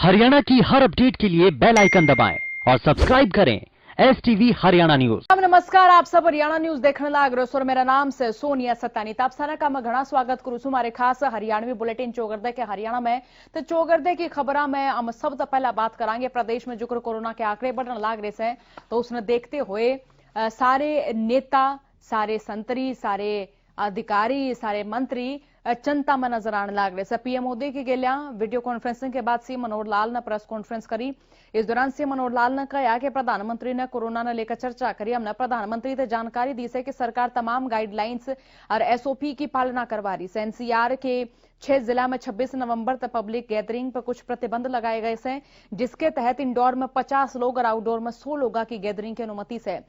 हरियाणा की हर अपडेट के लिए बेल आइकन दबाएं और सब्सक्राइब करें STV हरियाणा न्यूज। नमस्कार, आप सब हरियाणा न्यूज देखने लाग रहे हो। मेरा नाम से सोनिया सत्तानी तापसाना का मैं घना स्वागत करूं छू मारे खास हरियाणवी बुलेटिन चौगरदे के हरियाणा में। तो चौगरदे की खबर में हम सब तो पहला बात करांगे प्रदेश में जो कोरोना के आंकड़े बढ़ने लाग रहे हैं, तो उसने देखते हुए सारे नेता, सारे संतरी, सारे अधिकारी, सारे मंत्री चिंता में नजर आने लग रहे। पीएम मोदी की गेलिया वीडियो कॉन्फ्रेंसिंग के बाद सी मनोहर लाल ने प्रेस कॉन्फ्रेंस करी। इस दौरान सी मनोहर लाल ने कहा कि प्रधानमंत्री ने कोरोना ने लेकर चर्चा करी। हमने प्रधानमंत्री से जानकारी दी है कि सरकार तमाम गाइडलाइंस और SOP की पालना करवा रही है। NCR के 6 जिला में 26 नवंबर तक पब्लिक गैदरिंग पर कुछ प्रतिबंध लगाए गए हैं, जिसके तहत इंडोर में 50 लोग और आउटडोर में 100 लोगों की गैदरिंग की अनुमति है।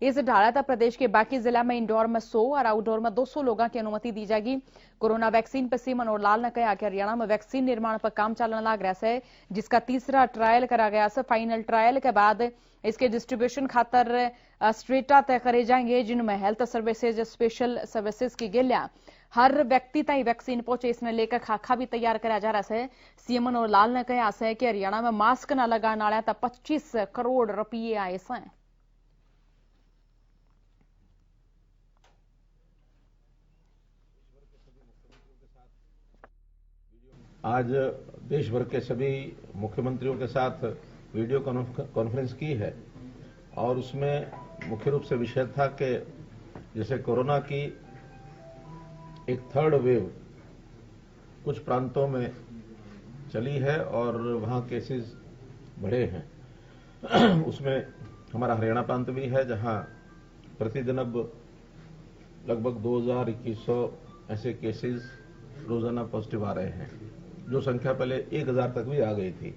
इस ढाला तक प्रदेश के बाकी जिला में इंडोर में 100 और आउटडोर में 200 लोगों की अनुमति दी जाएगी। कोरोना वैक्सीन पर सी मनोहर लाल ने कहा कि हरियाणा में वैक्सीन निर्माण पर काम चलने लग रहा है, जिसका तीसरा ट्रायल करा गया है। फाइनल ट्रायल के बाद इसके डिस्ट्रीब्यूशन खातर स्ट्रेटा तय करे जाएंगे, जिनमें हेल्थ सर्विसेज, स्पेशल सर्विसेज की गेलिया हर व्यक्ति तक वैक्सीन पहुंचे, इसने लेकर खाका भी तैयार करा जा रहा है। सीएम मनोहर लाल ने कहा है कि हरियाणा में मास्क न लगाने वाले तक 25 करोड़ रुपये आए हैं। आज देश भर के सभी मुख्यमंत्रियों के साथ वीडियो कॉन्फ्रेंस की है और उसमें मुख्य रूप से विषय था कि जैसे कोरोना की एक थर्ड वेव कुछ प्रांतों में चली है और वहां केसेस बढ़े हैं। उसमें हमारा हरियाणा प्रांत भी है, जहां प्रतिदिन अब लगभग 2100 ऐसे केसेस रोजाना पॉजिटिव आ रहे हैं, जो संख्या पहले 1000 तक भी आ गई थी।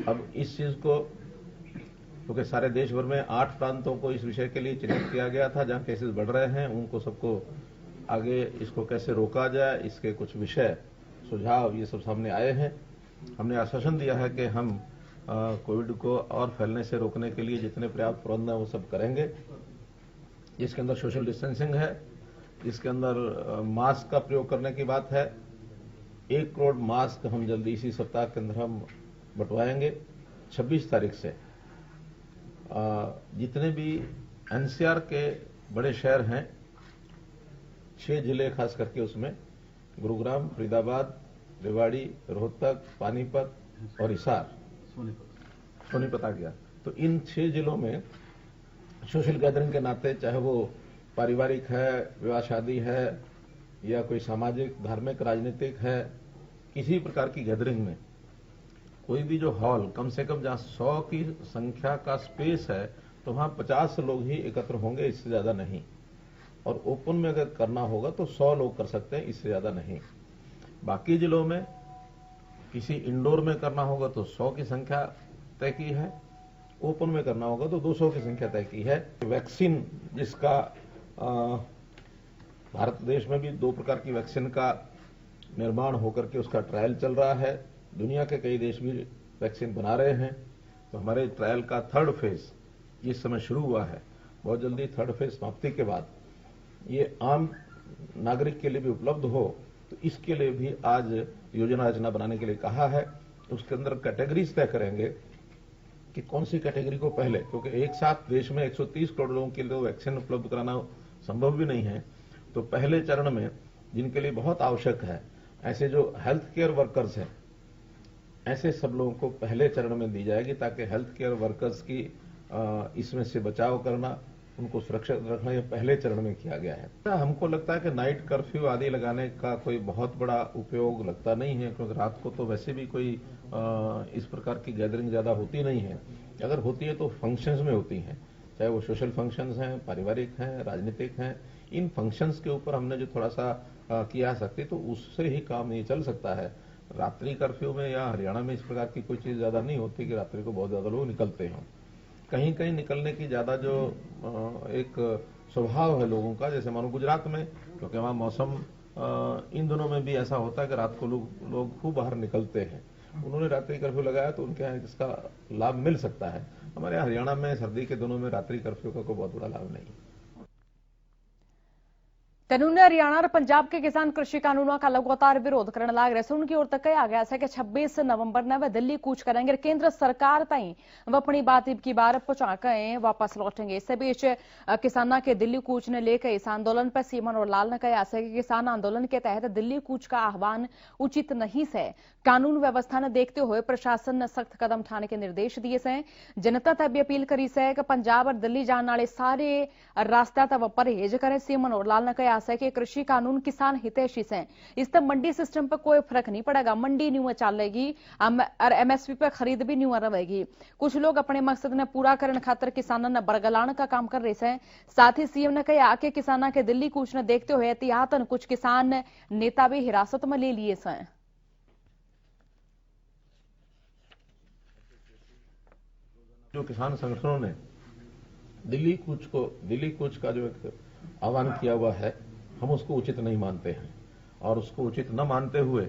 अब इस चीज को क्योंकि सारे देश भर में 8 प्रांतों को इस विषय के लिए चिन्हित किया गया था जहां केसेस बढ़ रहे हैं, उनको सबको आगे इसको कैसे रोका जाए, इसके कुछ विषय सुझाव ये सब सामने आए हैं। हमने आश्वासन दिया है कि हम कोविड को और फैलने से रोकने के लिए जितने पर्याप्त प्रबंध हैं वो सब करेंगे। इसके अंदर सोशल डिस्टेंसिंग है, इसके अंदर मास्क का प्रयोग करने की बात है। 1 करोड़ मास्क हम जल्दी इसी सप्ताह के अंदर हम बंटवाएंगे। 26 तारीख से जितने भी NCR के बड़े शहर हैं, 6 जिले खास करके, उसमें गुरुग्राम, फरीदाबाद, रेवाड़ी, रोहतक, पानीपत और हिसार, सोनीपत आ गया। तो इन 6 जिलों में सोशल गैदरिंग के नाते, चाहे वो पारिवारिक है, विवाह शादी है, या कोई सामाजिक, धार्मिक, राजनीतिक है, किसी प्रकार की गैदरिंग में कोई भी जो हॉल कम से कम जहां 100 की संख्या का स्पेस है, तो वहां 50 लोग ही एकत्र होंगे, इससे ज्यादा नहीं। और ओपन में अगर करना होगा तो 100 लोग कर सकते हैं, इससे ज्यादा नहीं। बाकी जिलों में किसी इंडोर में करना होगा तो 100 की संख्या तय की है, ओपन में करना होगा तो 200 की संख्या तय की है। वैक्सीन जिसका भारत देश में भी 2 प्रकार की वैक्सीन का निर्माण होकर के उसका ट्रायल चल रहा है। दुनिया के कई देश भी वैक्सीन बना रहे हैं। तो हमारे ट्रायल का 3rd फेज इस समय शुरू हुआ है। बहुत जल्दी 3rd फेज समाप्ति के बाद ये आम नागरिक के लिए भी उपलब्ध हो, तो इसके लिए भी आज योजना रचना बनाने के लिए कहा है। उसके अंदर कैटेगरीज तय करेंगे कि कौन सी कैटेगरी को पहले, क्योंकि एक साथ देश में 130 करोड़ लोगों के लिए वैक्सीन उपलब्ध कराना संभव भी नहीं है। तो पहले चरण में जिनके लिए बहुत आवश्यक है, ऐसे जो हेल्थ केयर वर्कर्स हैं, ऐसे सब लोगों को पहले चरण में दी जाएगी, ताकि हेल्थ केयर वर्कर्स की इसमें से बचाव करना, उनको सुरक्षित रखना, यह पहले चरण में किया गया है। हमको लगता है कि नाइट कर्फ्यू आदि लगाने का कोई बहुत बड़ा उपयोग लगता नहीं है, क्योंकि रात को तो वैसे भी कोई इस प्रकार की गैदरिंग ज्यादा होती नहीं है। अगर होती है तो फंक्शंस में होती है, चाहे वो सोशल फंक्शंस हैं, पारिवारिक हैं, राजनीतिक हैं। इन फंक्शंस के ऊपर हमने जो थोड़ा सा किया सकती, तो उससे ही काम ये चल सकता है। रात्रि कर्फ्यू में या हरियाणा में इस प्रकार की कोई चीज ज्यादा नहीं होती कि रात्रि को बहुत ज्यादा लोग निकलते हों। कहीं कहीं निकलने की ज्यादा जो एक स्वभाव है लोगों का, जैसे मानो गुजरात में, क्योंकि वहां मौसम इन दिनों में भी ऐसा होता है कि रात को लोग खूब बाहर निकलते हैं। उन्होंने रात्रि कर्फ्यू लगाया तो उनके यहाँ इसका लाभ मिल सकता है। हमारे हरियाणा में सर्दी के दिनों में रात्रि कर्फ्यू का कोई बहुत बड़ा लाभ नहीं। तनुने हरियाणा और पंजाब के किसान कृषि कानूनों का लगातार विरोध करने लग रहे। उनकी ओर तक कहा गया है कि 26 नवंबर ने वह दिल्ली कूच करेंगे और केंद्र सरकार ताई वह अपनी बात की बार पहुंचा कर वापस लौटेंगे। इस बीच किसानों के दिल्ली कूच ने लेकर इस आंदोलन पर सीएम मनोहर लाल ने कहा है कि किसान आंदोलन के तहत दिल्ली कूच का आह्वान उचित नहीं है। कानून व्यवस्था ने देखते हुए प्रशासन ने सख्त कदम उठाने के निर्देश दिए हैं। जनता तक भी अपील करी है कि पंजाब और दिल्ली जाने वाले सारे रास्ते तक परहेज करें। सीएम मनोहर लाल ने कहा है कि कृषि कानून किसान हितैषी है, इस पर मंडी सिस्टम पर कोई फर्क नहीं पड़ेगा। मंडी न्यू चलेगी और एमएसपी पर खरीद भी न्यू रहेगी। कुछ लोग अपने मकसद ने पूरा करने खातर किसानों ने बरगलाने का काम कर रहे हैं। साथ ही सीएम ने कहा कि किसानों के दिल्ली कूच ने देखते हुए एहतियातन कुछ किसान नेता भी हिरासत में ले लिए हैं। जो किसान संगठनों ने दिल्ली कूच का जो एक आह्वान किया हुआ है, हम उसको उचित नहीं मानते हैं और उसको उचित न मानते हुए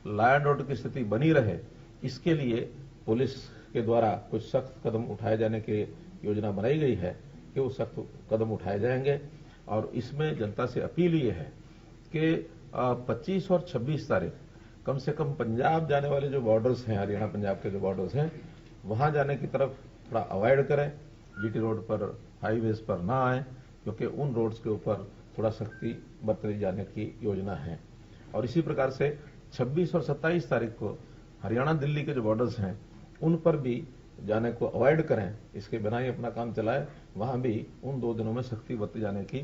लॉ एंड ऑर्डर की स्थिति बनी रहे, इसके लिए पुलिस के द्वारा कुछ सख्त कदम उठाए जाने की योजना बनाई गई है कि वो सख्त कदम उठाए जाएंगे। और इसमें जनता से अपील ये है कि 25 और 26 तारीख कम से कम पंजाब जाने वाले जो बॉर्डर्स हैं, हरियाणा पंजाब के जो बॉर्डर्स हैं, वहां जाने की तरफ थोड़ा अवॉइड करें। जीटी रोड पर, हाईवेज पर ना आए, क्योंकि उन रोड्स के ऊपर थोड़ा सख्ती बरती जाने की योजना है। और इसी प्रकार से 26 और 27 तारीख को हरियाणा दिल्ली के जो बॉर्डर्स हैं उन पर भी जाने को अवॉइड करें। इसके बिना ही अपना काम चलाए, वहां भी उन 2 दिनों में सख्ती बरती जाने की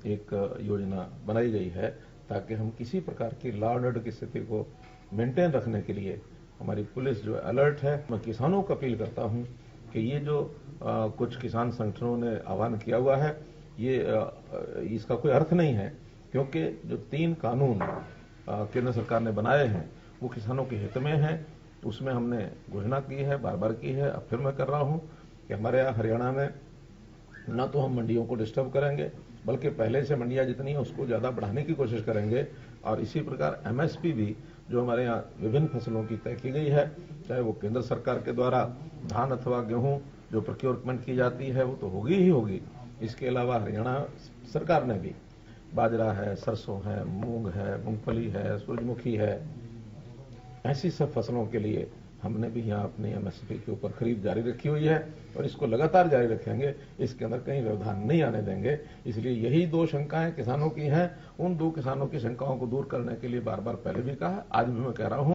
एक योजना बनाई गई है, ताकि हम किसी प्रकार की लॉ एंड ऑर्डर की स्थिति को मेंटेन रखने के लिए हमारी पुलिस जो अलर्ट है। मैं किसानों को अपील करता हूं कि ये जो कुछ किसान संगठनों ने आह्वान किया हुआ है, ये इसका कोई अर्थ नहीं है, क्योंकि जो 3 कानून केंद्र सरकार ने बनाए हैं वो किसानों के हित में हैं। उसमें हमने घोषणा की है, बार बार की है, अब फिर मैं कर रहा हूं कि हमारे यहाँ हरियाणा में न तो हम मंडियों को डिस्टर्ब करेंगे, बल्कि पहले से मंडियां जितनी है उसको ज्यादा बढ़ाने की कोशिश करेंगे। और इसी प्रकार एमएसपी भी जो हमारे यहाँ विभिन्न फसलों की तय की गई है, चाहे वो केंद्र सरकार के द्वारा धान अथवा गेहूं जो प्रोक्योरमेंट की जाती है वो तो होगी ही होगी। इसके अलावा हरियाणा सरकार ने भी बाजरा है, सरसों है, मूंग है, मूंगफली है, सूरजमुखी है, ऐसी सब फसलों के लिए हमने भी यहाँ अपनी एमएसपी के ऊपर खरीद जारी रखी हुई है और इसको लगातार जारी रखेंगे। इसके अंदर कहीं व्यवधान नहीं आने देंगे। इसलिए यही 2 शंकाएं किसानों की हैं। उन 2 किसानों की शंकाओं को दूर करने के लिए बार बार पहले भी कहा, आज भी मैं कह रहा हूं।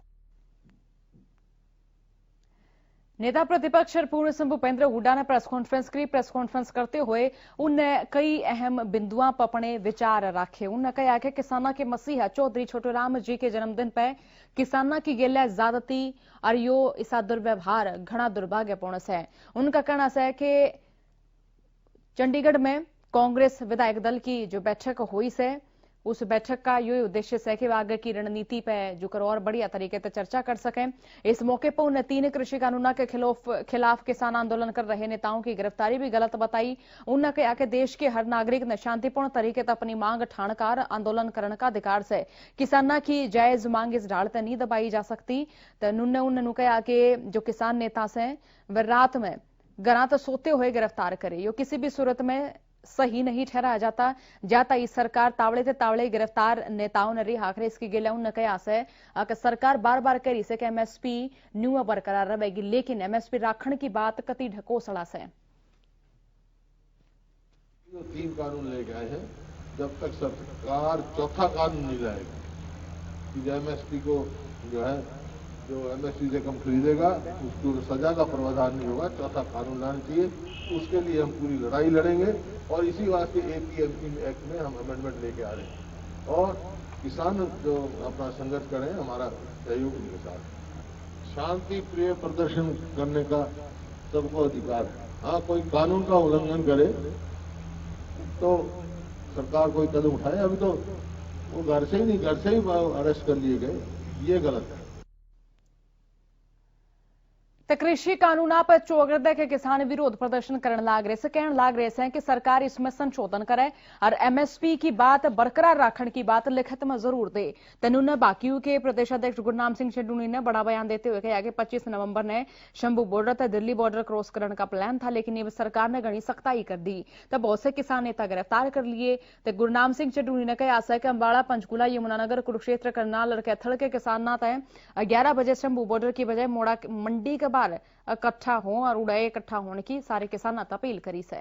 नेता प्रतिपक्ष पूर्ण भूपेंद्र हुड्डा ने प्रेस कॉन्फ्रेंस की। प्रेस कॉन्फ्रेंस करते हुए उनने कई अहम बिंदुओं पर अपने विचार रखे। उन्होंने कहा कि किसानों के मसीहा चौधरी छोटूराम जी के जन्मदिन पर किसानों की गेला ज्यादती और यो इसका दुर्व्यवहार घना दुर्भाग्यपूर्ण है। उनका कहना है कि चंडीगढ़ में कांग्रेस विधायक दल की जो बैठक हुई है, उस बैठक का ये उद्देश्य है कि वह आगे की रणनीति पर जो और बढ़िया तरीके से चर्चा कर सकें। इस मौके पर उन्हें 3 कृषि कानूनों के खिलाफ किसान आंदोलन कर रहे नेताओं की गिरफ्तारी भी गलत बताई। उन्होंने कहा कि देश के हर नागरिक ने शांतिपूर्ण तरीके से अपनी मांग ठाणकार आंदोलन करने का अधिकार से किसानों की जायज मांग इस ढाल से नहीं दबाई जा सकती। तो उन्होंने कहा कि जो किसान नेता से वह रात में घरां तो सोते हुए गिरफ्तार करे, यो किसी भी सूरत में सही नहीं ठहराया जाता इस सरकार तावड़े ते तावड़े गिरफ्तार नेताओं ने रिहा करे। इसकी गिला उन्होंने कहा है कि सरकार बार बार कह रही है कि एमएसपी न्यू बरकरार रहेगी, लेकिन एमएसपी राखण की बात कति ढकोसला से। जो 3 कानून लेके आए हैं, जब तक सरकार चौथा कानून नहीं लाएगी कि एमएसपी को जो है, जो एमएसपी से कम खरीदेगा उसको सजा का प्रावधान नहीं होगा, चौथा कानून लाना चाहिए। उसके लिए हम पूरी लड़ाई लड़ेंगे और इसी वास्ते एपीएमसी एक्ट में हम अमेंडमेंट लेके आ रहे हैं और किसान जो अपना संघर्ष करें, हमारा सहयोग उनके साथ। शांति प्रिय प्रदर्शन करने का सबको अधिकार है। हाँ, कोई कानून का उल्लंघन करे तो सरकार कोई कदम उठाए। अभी तो वो घर से ही अरेस्ट कर लिए गए, ये गलत है। तो कृषि कानूना पर चौगरदे के किसान विरोध प्रदर्शन करने लाग रहे से कहने लाग रहे हैं कि सरकार इसमें संशोधन करे और एमएसपी की बात बरकरार रखने की बात लिखित में जरूर दे। तनुने बाकियों के प्रदेश अध्यक्ष गुरनाम सिंह चड्डूनी ने बड़ा बयान देते हुए कहा कि 25 नवंबर ने शंभू बॉर्डर तक दिल्ली बॉर्डर क्रॉस करने का प्लान था, लेकिन ये सरकार ने घनी सख्ताई कर दी। तब बहुत से किसान नेता गिरफ्तार कर लिए। तो गुरनाम सिंह चड्डूनी ने कहा है कि अम्बाड़ा, पंचकूला, यमुनानगर, कुरुक्षेत्र, करनाल और कैथल के किसान ना तय 11 बजे शंभू बॉर्डर की बजाय मोड़ा मंडी के बाहर इकट्ठा हो और उड़ाए इकट्ठा होने की सारे किसान अपील करी से।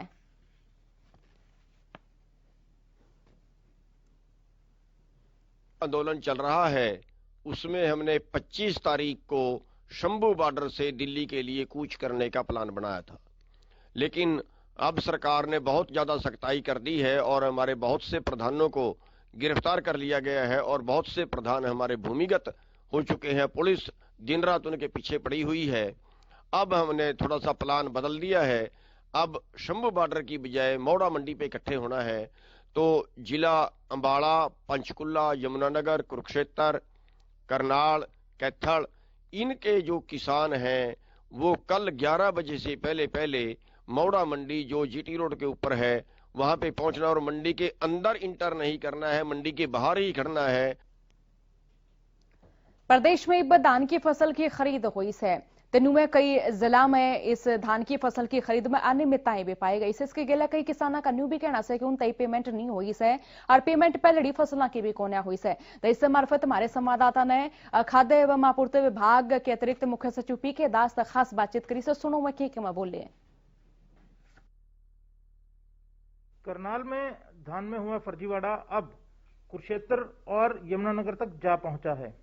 आंदोलन चल रहा है, उसमें हमने 25 तारीख को शंभू बॉर्डर से दिल्ली के लिए कूच करने का प्लान बनाया था, लेकिन अब सरकार ने बहुत ज्यादा सख्ताई कर दी है और हमारे बहुत से प्रधानों को गिरफ्तार कर लिया गया है और बहुत से प्रधान हमारे भूमिगत हो चुके हैं। पुलिस दिन रात उनके पीछे पड़ी हुई है। अब हमने थोड़ा सा प्लान बदल दिया है। अब शंभू बॉर्डर की बजाय मोड़ा मंडी पे इकट्ठे होना है। तो जिला अम्बाड़ा, पंचकुला, यमुनानगर, कुरुक्षेत्र, करनाल, कैथल, इनके जो किसान हैं वो कल 11 बजे से पहले मोड़ा मंडी जो जीटी रोड के ऊपर है वहां पे पहुंचना और मंडी के अंदर इंटर नहीं करना है, मंडी के बाहर ही खड़ना है। प्रदेश में इब धान की फसल की खरीद हुई है। तेनू में कई जिला में इस धान की फसल की खरीद में अनियमितताएं भी पाई गई। इसके गेला कई किसानों का न्यू भी कहना है कि उन तई पेमेंट नहीं हुई है और पेमेंट पहले फसल की भी कोन्या हुई है। तो इससे मार्फत हमारे संवाददाता ने खाद्य एवं आपूर्ति विभाग के अतिरिक्त मुख्य सचिव पीके दास तक खास बातचीत करी से। सुनो मैं क्या बोले। करनाल में धान में हुआ फर्जीवाड़ा अब कुरुक्षेत्र और यमुनानगर तक जा पहुंचा है।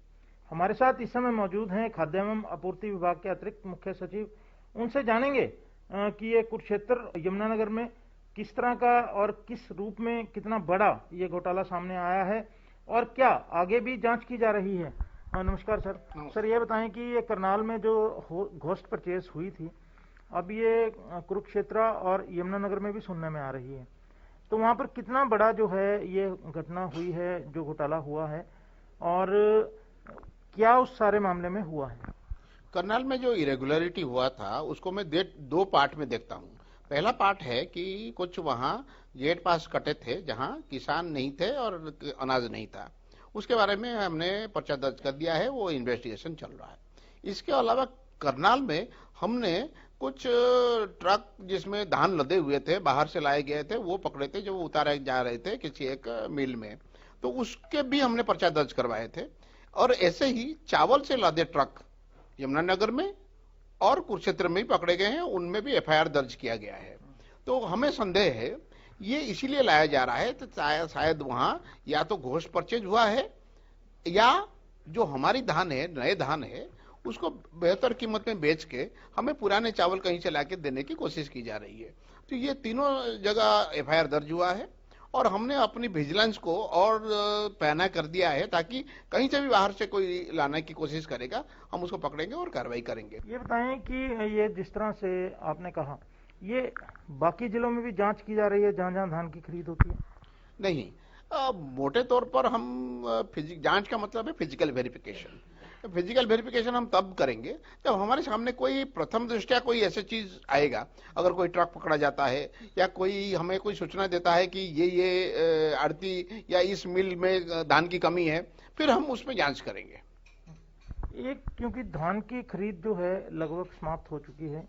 हमारे साथ इस समय मौजूद हैं खाद्य एवं आपूर्ति विभाग के अतिरिक्त मुख्य सचिव। उनसे जानेंगे कि ये कुरुक्षेत्र यमुनानगर में किस तरह का और किस रूप में कितना बड़ा ये घोटाला सामने आया है और क्या आगे भी जांच की जा रही है। नमस्कार सर। सर ये बताएं कि ये करनाल में जो घोस्ट परचेज हुई थी, अब ये कुरुक्षेत्र और यमुनानगर में भी सुनने में आ रही है, तो वहां पर कितना बड़ा जो है ये घटना हुई है, जो घोटाला हुआ है, और क्या उस सारे मामले में हुआ है। करनाल में जो इरेगुलरिटी हुआ था उसको मैं दो पार्ट में देखता हूँ। पहला पार्ट है कि कुछ वहाँ गेट पास कटे थे जहाँ किसान नहीं थे और अनाज नहीं था, उसके बारे में हमने पर्चा दर्ज कर दिया है, वो इन्वेस्टिगेशन चल रहा है। इसके अलावा करनाल में हमने कुछ ट्रक जिसमें धान लदे हुए थे, बाहर से लाए गए थे, वो पकड़े थे जो उतारे जा रहे थे किसी एक मिल में, तो उसके भी हमने पर्चा दर्ज करवाए थे। और ऐसे ही चावल से लदे ट्रक यमुनानगर में और कुरुक्षेत्र में भी पकड़े गए हैं, उनमें भी एफआईआर दर्ज किया गया है। तो हमें संदेह है ये इसीलिए लाया जा रहा है तो शायद वहां या तो घोस्ट परचेज हुआ है या जो हमारी धान है, नए धान है, उसको बेहतर कीमत में बेच के हमें पुराने चावल कहीं से लाके देने की कोशिश की जा रही है। तो ये तीनों जगह एफआईआर दर्ज हुआ है और हमने अपनी विजिलेंस को और पैना कर दिया है ताकि कहीं से भी बाहर से कोई लाने की कोशिश करेगा हम उसको पकड़ेंगे और कार्रवाई करेंगे। ये बताएं कि ये जिस तरह से आपने कहा, ये बाकी जिलों में भी जांच की जा रही है जहां जहां धान की खरीद होती है? नहीं, मोटे तौर पर हम जांच का मतलब है फिजिकल वेरिफिकेशन। फिजिकल वेरिफिकेशन हम तब करेंगे जब हमारे सामने कोई प्रथम दृष्टया कोई ऐसी चीज आएगा। अगर कोई ट्रक पकड़ा जाता है या कोई हमें कोई सूचना देता है कि ये आड़ती या इस मिल में धान की कमी है, फिर हम उसमें जांच करेंगे। एक क्योंकि धान की खरीद जो है लगभग समाप्त हो चुकी है,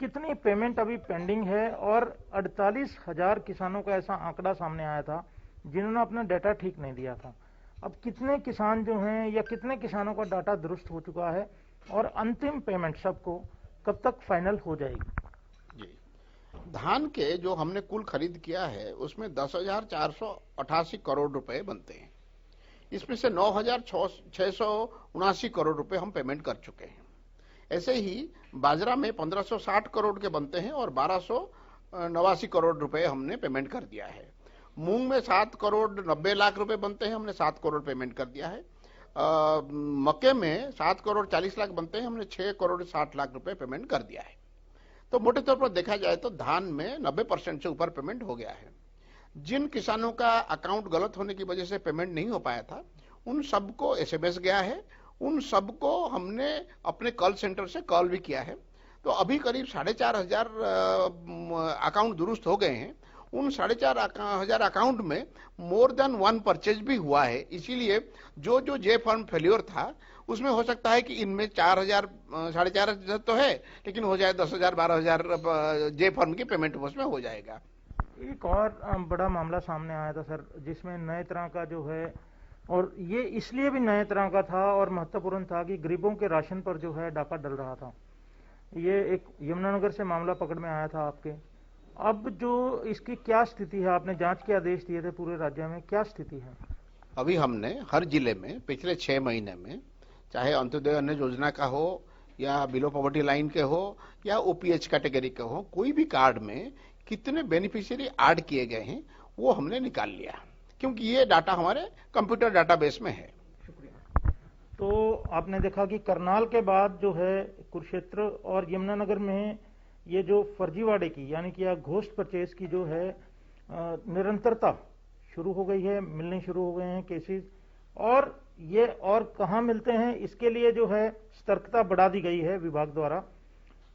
कितनी पेमेंट अभी पेंडिंग है? और 48,000 किसानों का ऐसा आंकड़ा सामने आया था जिन्होंने अपना डाटा ठीक नहीं दिया था। अब कितने किसान जो हैं या कितने किसानों का डाटा दुरुस्त हो चुका है और अंतिम पेमेंट सबको कब तक फाइनल हो जाएगी? जी, धान के जो हमने कुल खरीद किया है उसमें 10,488 करोड़ रुपए बनते हैं। इसमें से 9,679 करोड़ रुपए हम पेमेंट कर चुके हैं। ऐसे ही बाजरा में 1,560 करोड़ के बनते हैं और 1,289 करोड़ रुपए हमने पेमेंट कर दिया है। मूंग में 7 करोड़ 90 लाख रुपए बनते हैं, हमने 7 करोड़ पेमेंट कर दिया है। मक्के में 7 करोड़ 40 लाख बनते हैं, हमने 6 करोड़ 60 लाख रुपए पेमेंट कर दिया है। तो मोटे तौर पर देखा जाए तो धान में 90% से ऊपर पेमेंट हो गया है। जिन किसानों का अकाउंट गलत होने की वजह से पेमेंट नहीं हो पाया था उन सबको एसएमएस गया है, उन सबको हमने अपने कॉल सेंटर से कॉल भी किया है तो अभी करीब 4,500 अकाउंट दुरुस्त हो गए हैं। उन 4,500 अकाउंट में मोर देन वन परचेज भी हुआ है। इसीलिए जो जो जे फर्म फेल्योर था उसमें हो सकता है कि इनमें 4,500 तो है, लेकिन हो जाए 10,000 12,000 जे फर्म की पेमेंट उसमें हो जाएगा। एक और बड़ा मामला सामने आया था सर, जिसमें नए तरह का जो है, और ये इसलिए भी नए तरह का था और महत्वपूर्ण था कि गरीबों के राशन पर जो है डाका डल रहा था। ये एक यमुनानगर से मामला पकड़ में आया था आपके। अब जो इसकी क्या स्थिति है, आपने जांच के आदेश दिए थे पूरे राज्य में, क्या स्थिति है? अभी हमने हर जिले में पिछले 6 महीने में, चाहे अंत्योदय अन्न योजना का हो या बिलो पॉवर्टी लाइन के हो या ओपीएच कैटेगरी के हो, कोई भी कार्ड में कितने बेनिफिशियरी ऐड किए गए हैं वो हमने निकाल लिया, क्योंकि ये डाटा हमारे कंप्यूटर डाटाबेस में है। शुक्रिया। तो आपने देखा कि करनाल के बाद जो है कुरुक्षेत्र और यमुनानगर में ये जो फर्जीवाड़े की, यानी कि घोस्ट परचेज की जो है निरंतरता शुरू हो गई है, मिलने शुरू हो गए हैं केसेस। और ये और कहाँ मिलते हैं, इसके लिए जो है सतर्कता बढ़ा दी गई है विभाग द्वारा,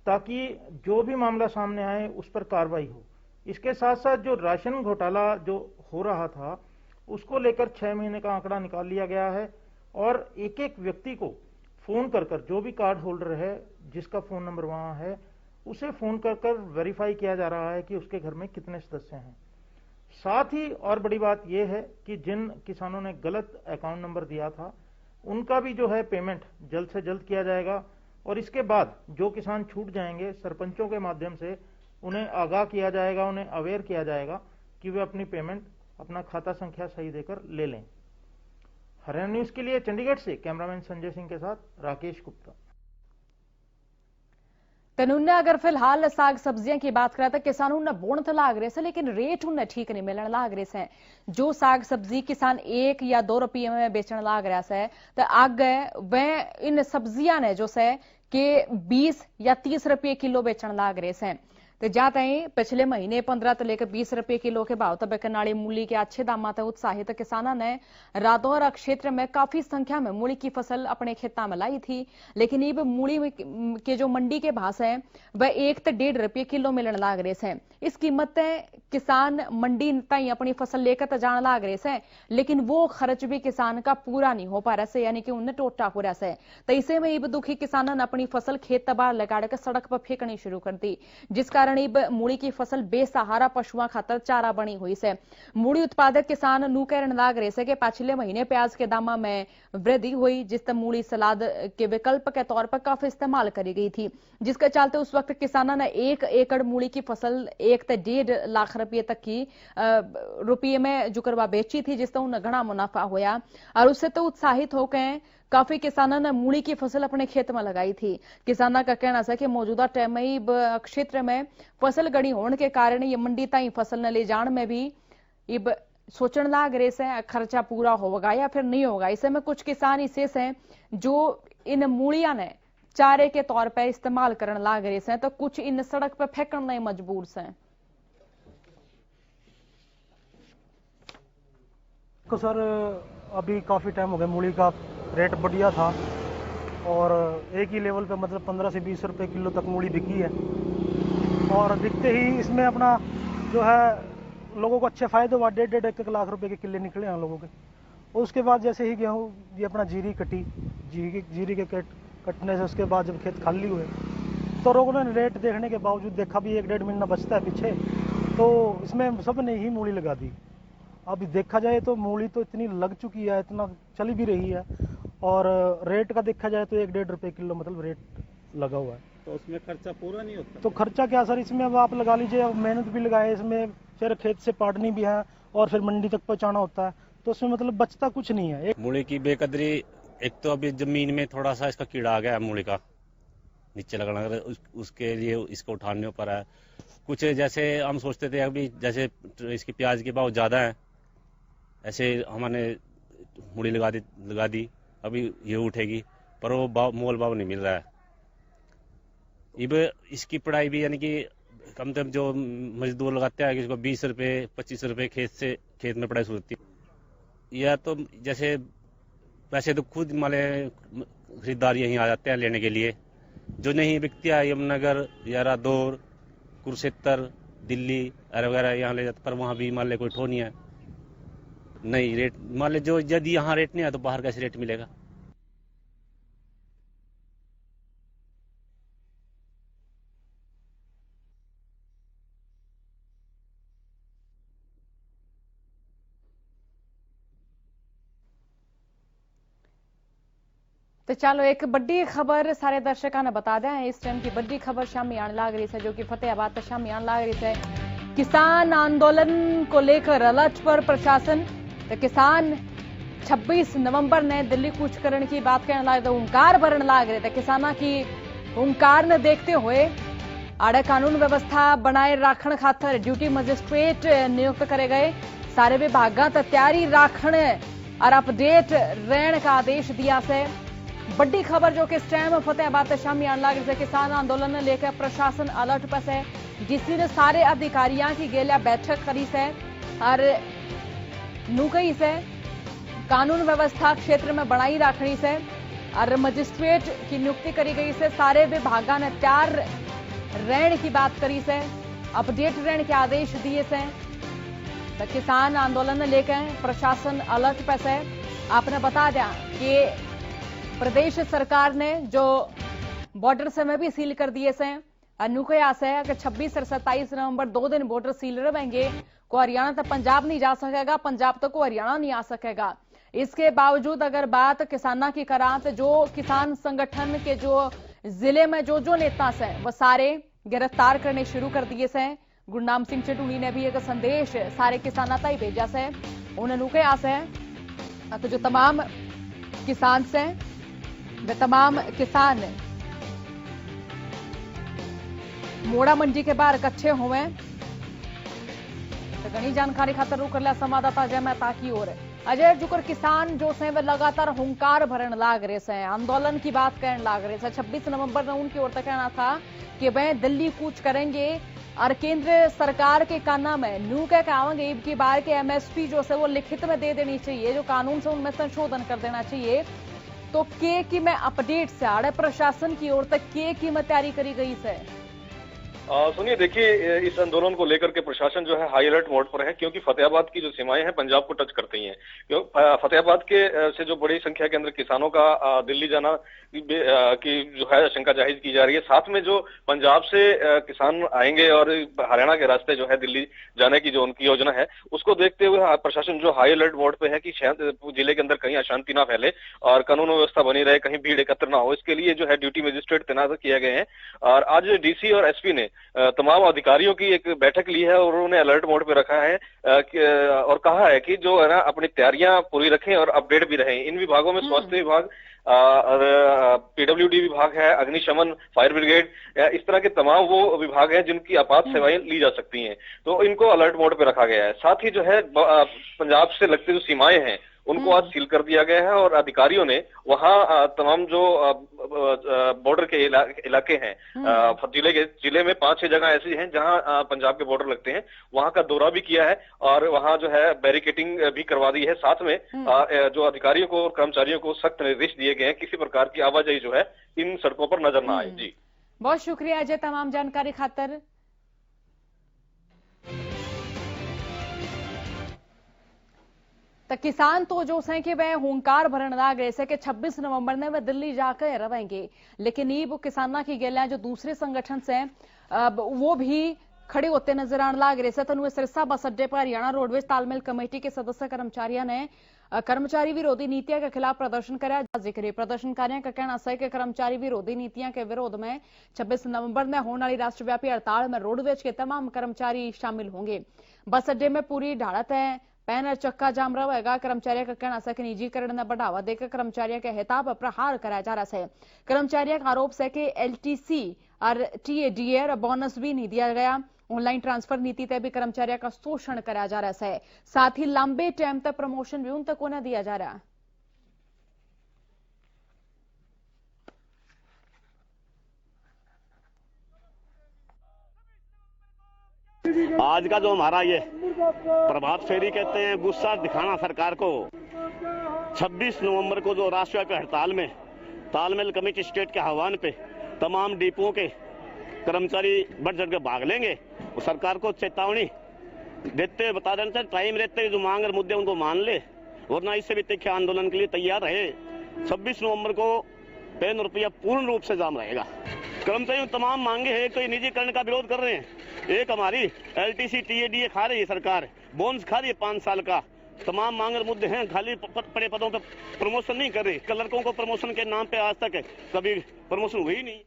ताकि जो भी मामला सामने आए उस पर कार्रवाई हो। इसके साथ साथ जो राशन घोटाला जो हो रहा था उसको लेकर 6 महीने का आंकड़ा निकाल लिया गया है और एक एक व्यक्ति को फोन कर जो भी कार्ड होल्डर है, जिसका फोन नंबर वहां है, उसे फोन कर वेरीफाई किया जा रहा है कि उसके घर में कितने सदस्य हैं। साथ ही और बड़ी बात यह है कि जिन किसानों ने गलत अकाउंट नंबर दिया था उनका भी जो है पेमेंट जल्द से जल्द किया जाएगा। और इसके बाद जो किसान छूट जाएंगे, सरपंचों के माध्यम से उन्हें आगाह किया जाएगा, उन्हें अवेयर किया जाएगा कि वे अपनी पेमेंट, अपना खाता संख्या सही देकर ले लें। हरियाणा न्यूज के लिए चंडीगढ़ से कैमरामैन संजय सिंह के साथ राकेश गुप्ता। कानून अगर फिलहाल साग सब्जियां की बात करें तो किसानों ने बोण तो लाग रहे से, लेकिन रेट उन्हें ठीक नहीं मिलने लाग रहे से। जो साग सब्जी किसान 1 या 2 रुपये में बेचने लाग रहा है तो आगे वह इन सब्जियां ने जो से कि 20 या 30 रुपये किलो बेचने लाग रहे से। तो जाते ही पिछले महीने 15 तो लेकर 20 रुपये किलो के भाव तक बिकने वाली मूली के अच्छे दाम तक उत्साहित किसानों ने रादौरा क्षेत्र में काफी संख्या में मूली की फसल अपने खेतों में लाई थी। लेकिन अब मूली के जो मंडी के भाव है वह 1 से 1.5 रुपये किलो मिलने लाग रहे हैं। इस कीमत किसान मंडी ताई अपनी फसल लेकर तो जाने लाग रहे हैं, लेकिन वो खर्च भी किसान का पूरा नहीं हो पा रहा है, यानी कि उन्हें टोटा हो रहा है। तो इसे में अब दुखी किसानों ने अपनी फसल खेत तबाह लगाकर सड़क पर फेंकनी शुरू कर दी, जिस कारण अब मूली की फसल बेसहारा पशुओं खातर चारा बनी हुई है। मूली उत्पादक किसान नू कहने लाग रहे हैं कि पिछले महीने प्याज के दामों में वृद्धि हुई, जिससे मूली सलाद के विकल्प के तौर पर काफी इस्तेमाल करी गई थी, जिसके चलते उस वक्त किसानों ने 1 एकड़ मूली की फसल 1 से 1.5 लाख रुपये तक की रुपये में जो करवा बेची थी, जिससे उन्हें घना मुनाफा होया। और उससे तो उत्साहित होकर काफी किसानों ने मूली की फसल अपने खेत में लगाई थी। किसानों का कहना है कि मौजूदा टाइम में क्षेत्र में फसल गड़ी होने के कारण ये मंडी ताई फसल न ले जाने में भी इब सोचने लाग रहे से खर्चा पूरा होगा या फिर नहीं होगा। इसे में कुछ किसान ऐसे हैं जो इन मूलिया ने चारे के तौर पर इस्तेमाल करने लाग रहे हैं, तो कुछ इन सड़क पर फेंकने मजबूर से। तो सर अभी काफ़ी टाइम हो गया, मूली का रेट बढ़िया था और एक ही लेवल पे मतलब 15 से 20 रुपए किलो तक मूली बिकी है। और बिकते ही इसमें अपना जो है लोगों को अच्छे फायदे हुआ, 1.5 लाख रुपए के किले निकले हैं लोगों के। और उसके बाद जैसे ही गेहूँ ये अपना जीरी कटी, जीरी के कटने से उसके बाद जब खेत खाली हुए तो लोगों ने रेट देखने के बावजूद देखा भी 1-1.5 महीना बचता है पीछे, तो इसमें सब ने ही मूली लगा दी। अभी देखा जाए तो मूली तो इतनी लग चुकी है, इतना चली भी रही है, और रेट का देखा जाए तो 1-1.5 रुपये किलो मतलब रेट लगा हुआ है। तो उसमें खर्चा पूरा नहीं होता? तो खर्चा क्या सर, इसमें अब आप लगा लीजिए, अब मेहनत भी लगाए इसमें, फिर खेत से पाटनी भी है और फिर मंडी तक पहुंचाना होता है, तो उसमें मतलब बचता कुछ नहीं है। मूली की बेकदरी, एक तो अभी जमीन में थोड़ा सा इसका कीड़ा आ गया है, मूली का नीचे लगना, उसके लिए इसको उठाने पर है। कुछ जैसे हम सोचते थे अभी जैसे इसकी प्याज के भाव ज्यादा है, ऐसे हमने मूली लगा दी अभी ये उठेगी, पर वो मोल भाव नहीं मिल रहा है। अब इसकी पढ़ाई भी यानी कि कम से कम जो मजदूर लगाते हैं इसको 20 रुपये 25 रुपये खेत में पढ़ाई शुरू होती है। या तो जैसे वैसे तो खुद माले खरीदार यहीं आ जाते हैं लेने के लिए, जो नहीं बिकती है यमुनानगर या रादौर कुरुक्षेत्र दिल्ली वगैरह यहाँ ले जाते, पर वहाँ भी मान ले कोई ठो नहीं है, नहीं रेट मान ले जो यदि यहाँ रेट नहीं है तो बाहर कैसे रेट मिलेगा। तो चलो एक बड़ी खबर सारे दर्शकों ने बता दें। इस टाइम की बड़ी खबर शामी आने लग रही है, जो कि फतेहाबाद तक शामी आने लग रही है। किसान आंदोलन को लेकर अलर्ट पर प्रशासन। तो किसान 26 नवंबर ने दिल्ली कूच करने की बात कहने लगे, हुंकार भरने लग रहे थे। किसाना की हुंकार ने देखते हुए आड़े कानून व्यवस्था बनाए राखण खातर ड्यूटी मजिस्ट्रेट नियुक्त करे गए। सारे विभागों तैयारी राखण और अपडेट रहने का आदेश दिया से। बड़ी खबर जो कि इस टाइम फतेहाबाद शामी आने लग रही है। किसान आंदोलन ने लेकर प्रशासन अलर्ट पर है। डीसी ने सारे अधिकारियों की गेलिया बैठक करी से और नुकई से कानून व्यवस्था क्षेत्र में बनाई रखनी से और मजिस्ट्रेट की नियुक्ति करी गई से। सारे विभागों ने तैयार रहने की बात करी से, अपडेट रहने के आदेश दिए से। तो किसान आंदोलन ने लेकर प्रशासन अलर्ट पर है। आपने बता दिया कि प्रदेश सरकार ने जो बॉर्डर समय भी सील कर दिए से। अनुकयास है कि 26 और 27 नवंबर 2 दिन बॉर्डर सील रहेंगे। को हरियाणा तक पंजाब नहीं जा सकेगा, पंजाब तक को हरियाणा नहीं आ सकेगा। इसके बावजूद अगर बात किसानों की करा तो जो किसान संगठन के जो जिले में जो नेता से वह सारे गिरफ्तार करने शुरू कर दिए से। गुरनाम सिंह चटूनी ने भी एक संदेश सारे किसानों तक भेजा से। उन्हें अनुकयास है तो जो तमाम किसान से वे तमाम किसान मोड़ा मंडी के बाहर इकट्ठे हुए। तो घनी जानकारी खातर रुक कर लिया संवाददाता अजय मेहता की ओर। अजय, जुकर किसान जो से वे लगातार हुंकार भरन लाग रहे से, आंदोलन की बात कहने लाग रहे से। 26 नवंबर ने उनकी ओर तक कहना था कि वह दिल्ली कूच करेंगे और केंद्र सरकार के काना में नू कह आवेंगे की बार के MSP जो से वो लिखित में दे देनी चाहिए, जो कानून से उनमें संशोधन कर देना चाहिए। तो के की में अपडेट से आड़े प्रशासन की ओर तक के की में तैयारी करी गई से। सुनिए, देखिए इस आंदोलन को लेकर के प्रशासन जो है हाई अलर्ट मोड पर है, क्योंकि फतेहाबाद की जो सीमाएं हैं पंजाब को टच करती हैं। फतेहाबाद के से जो बड़ी संख्या के अंदर किसानों का दिल्ली जाना की जो है आशंका जाहिर की जा रही है। साथ में जो पंजाब से किसान आएंगे और हरियाणा के रास्ते जो है दिल्ली जाने की जो उनकी योजना है, उसको देखते हुए प्रशासन जो हाई अलर्ट मोड पे है कि जिले के अंदर कहीं अशांति ना फैले और कानून व्यवस्था बनी रहे, कहीं भीड़ एकत्र ना हो, इसके लिए जो है ड्यूटी मजिस्ट्रेट तैनात किए गए हैं। और आज डीसी और एसपी ने तमाम अधिकारियों की एक बैठक ली है और उन्होंने अलर्ट मोड पे रखा है और कहा है कि जो है ना अपनी तैयारियां पूरी रखें और अपडेट भी रहें। इन विभागों में स्वास्थ्य विभाग और PWD विभाग है, अग्निशमन, फायर ब्रिगेड, इस तरह के तमाम वो विभाग हैं जिनकी आपात सेवाएं ली जा सकती हैं, तो इनको अलर्ट मोड पे रखा गया है। साथ ही जो है पंजाब से लगती जो सीमाएं हैं उनको आज सील कर दिया गया है और अधिकारियों ने वहां तमाम जो बॉर्डर के इलाके हैं, जिले में 5-6 जगह ऐसी हैं जहां पंजाब के बॉर्डर लगते हैं, वहां का दौरा भी किया है और वहां जो है बैरिकेडिंग भी करवा दी है। साथ में जो अधिकारियों को और कर्मचारियों को सख्त निर्देश दिए गए हैं किसी प्रकार की आवाजाही जो है इन सड़कों पर नजर ना आए। जी बहुत शुक्रिया अजय तमाम जानकारी खातर। तो किसान तो जो से कि वह हुंकार भरन लाग रहे से कि 26 नवंबर ने वह दिल्ली जाकर रहेंगे, लेकिन ये वो किसाना की गेला जो दूसरे संगठन से वो भी खड़े होते नजर आने लाग रहे से। तनु सिरसा बस अड्डे पर हरियाणा रोडवेज तालमेल कमेटी के सदस्य कर्मचारियों ने कर्मचारी विरोधी नीतियों के खिलाफ प्रदर्शन कराया। जिक्र प्रदर्शनकारियों का कहना है कि कर्मचारी विरोधी नीतियों के विरोध में 26 नवंबर में होने वाली राष्ट्रव्यापी हड़ताल में रोडवेज के तमाम कर्मचारी शामिल होंगे। बस अड्डे में पूरी ढाड़त है, पैन और चक्का जाम रहेगा। कर्मचारियों का कहना है कि निजीकरण ने बढ़ावा देकर कर्मचारियों के हित पर प्रहार कराया जा रहा है। कर्मचारियों का आरोप है कि LTC और TADA बोनस भी नहीं दिया गया। ऑनलाइन ट्रांसफर नीति तक भी कर्मचारियों का शोषण कराया जा रहा है। साथ ही लंबे टाइम तक प्रमोशन भी उन तक को न दिया जा रहा। आज का जो हमारा ये प्रभात फेरी कहते हैं, गुस्सा दिखाना सरकार को, 26 नवंबर को जो राष्ट्रव्यापी हड़ताल में तालमेल कमेटी स्टेट के आह्वान पे तमाम डिपोओं के कर्मचारी बढ़ चढ़ के भाग लेंगे। और सरकार को चेतावनी देते हुए बता देना चाहिए, टाइम रहते हुए जो मांग और मुद्दे उनको मान ले, वरना इससे भी तीखे आंदोलन के लिए तैयार रहे। 26 नवंबर को पेन और रुपया पूर्ण रूप से जाम रहेगा। कर्मचारियों तमाम मांगे हैं, तो निजीकरण का विरोध कर रहे हैं। एक हमारी LTC TADA खा रही है सरकार, बोनस खा रही है 5 साल का। तमाम मांग और मुद्दे हैं, खाली पड़े पदों पर प्रमोशन नहीं कर रही। क्लर्कों को प्रमोशन के नाम पे आज तक कभी प्रमोशन हुई नहीं।